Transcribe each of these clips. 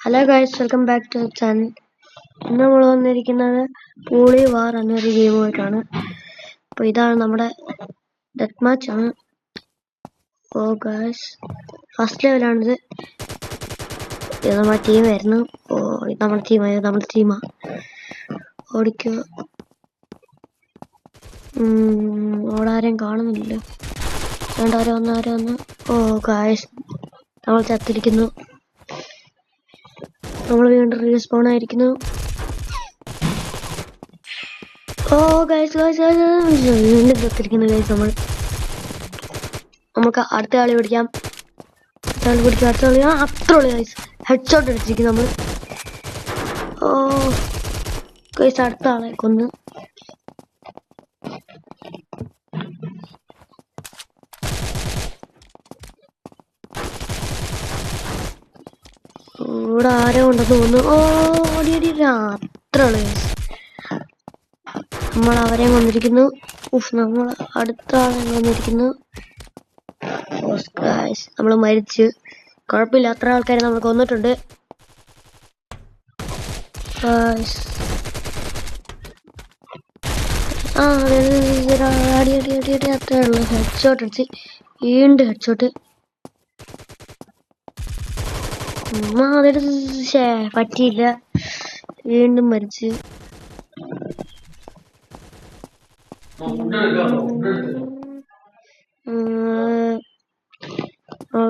Hello guys, welcome back to channel. ഇന്ന് നമ്മൾ വന്നിരിക്കുന്നത് പൂളി വാർ എന്നൊരു ഗെയിമുമായിട്ടാണ്. അപ്പോൾ ഇതാണ് നമ്മുടെ ഡെത്ത് മാച്ച് ആണ്. ഓ ഗൈസ്, ഫസ്റ്റ് ലെവലാണിത്. ഇത് നമ്മുടെ ടീമായിരുന്നു. ഓ, ഇത് നമ്മുടെ ടീമാ. ഓടിക്കുക. അവിടെ ആരെയും കാണുന്നില്ല. ആരോ വന്ന്. ഓ ഗൈസ്, നമ്മൾ ചത്തിരിക്കുന്നു. നമ്മൾ വീണ്ടും റീസ്പോൺ ആയിരിക്കുന്നു. ഓ ഗൈസ് വീണ്ടും ചത്തിരിക്കുന്നു ഗൈസ്. നമുക്ക് അടുത്ത കളി പിടിക്കാം. അടുത്ത കളി അത്ര ഉള്ളു ഗൈസ്. ഹെഡ് ഷോട്ട് അടിച്ചിരിക്കുന്നു നമ്മൾ. ഓ ഗൈസ്, അടുത്ത ആളെ കൊന്ന്. ഇവിടെ ആരോ ഉണ്ടെന്ന് തോന്നുന്നു. ഓ അടി അത്ര ഉള്ളു ഗൈസ്. നമ്മൾ അവരെ വന്നിരിക്കുന്നു. നമ്മൾ അടുത്ത ആളെ വന്നിരിക്കുന്നു. നമ്മൾ മരിച്ച്. കുഴപ്പമില്ല, അത്ര ആൾക്കാരെ നമ്മൾ കൊന്നിട്ടുണ്ട്. അടി അത്രേ ഉള്ളു. ഹെഡ് ഷോട്ട് അടിച്ച് വീണ്ടും ഹെഡ് ഷോട്ട്. പറ്റിയില്ല, വീണ്ടും മരിച്ച്.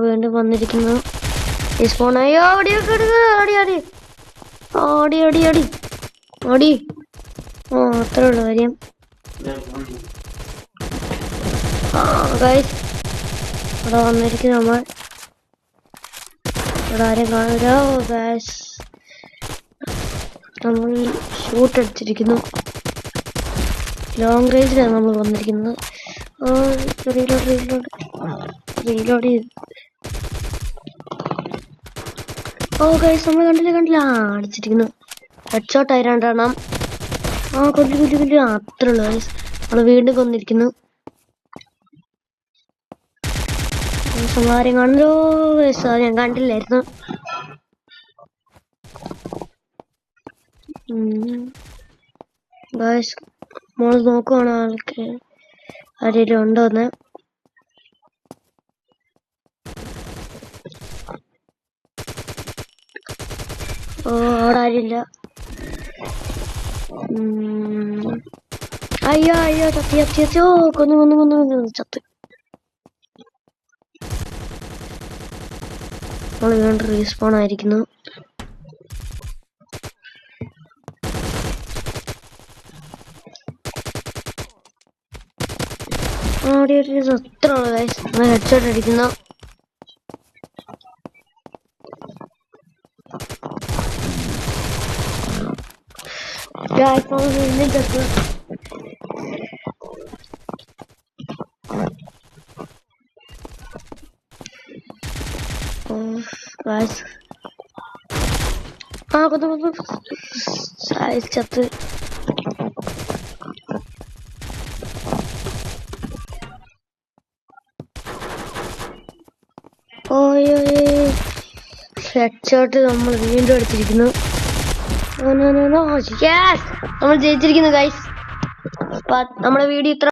വീണ്ടും വന്നിരിക്കുന്നു. സ്പോണായി. അടി. അത്രേ ഉള്ളു കാര്യം. ഗൈസ്, ഇവിടെ വന്നിരിക്കുന്നു നമ്മൾ. ഇവിടെ ആരെയും കാണില്ല. ഗൈസ്, നമ്മൾ ഷൂട്ട് അടിച്ചിരിക്കുന്നു. ലോങ് റേഞ്ചിലാണ് നമ്മൾ വന്നിരിക്കുന്നത്. റീലോഡ് ചെയ്ത്. ഓ ഗൈസ്, നമ്മൾ കണ്ടില്ല. അടിച്ചിരിക്കുന്നു. ഹെഡ് ഷോട്ട് ആയി രണ്ടെണ്ണം. കൊല്ലു. അത്ര ഉള്ളു ഗൈസ്. നമ്മൾ വീണ്ടും കൊന്നിരിക്കുന്നു. ആരെയും കണ്ടോ ഗൈസ്? ഞാൻ കണ്ടില്ലായിരുന്നു. ഗൈസ്, മോള് നോക്കുവാണ് ആൾക്ക് ആരെങ്കിലും ഉണ്ടോന്ന്. ഓ, അവിടെ ആരില്ല. അയ്യോ ചത്തി. ഓ, കൊന്നു ചത്ത്. നമ്മൾ വീണ്ടും റീസ്പോൺ ആയിരിക്കുന്നു. അത്ര ഹെഡ് ഷോട്ട് അടിക്കുന്നു. വീണ്ടും ചത്തു. ചത്ത്. ഹെഡ് ഷോട്ട് നമ്മൾ വീണ്ടും അടിച്ചിരിക്കുന്നു. നമ്മൾ ജയിച്ചിരിക്കുന്നു ഗൈസ്. നമ്മുടെ വീഡിയോ ഇത്ര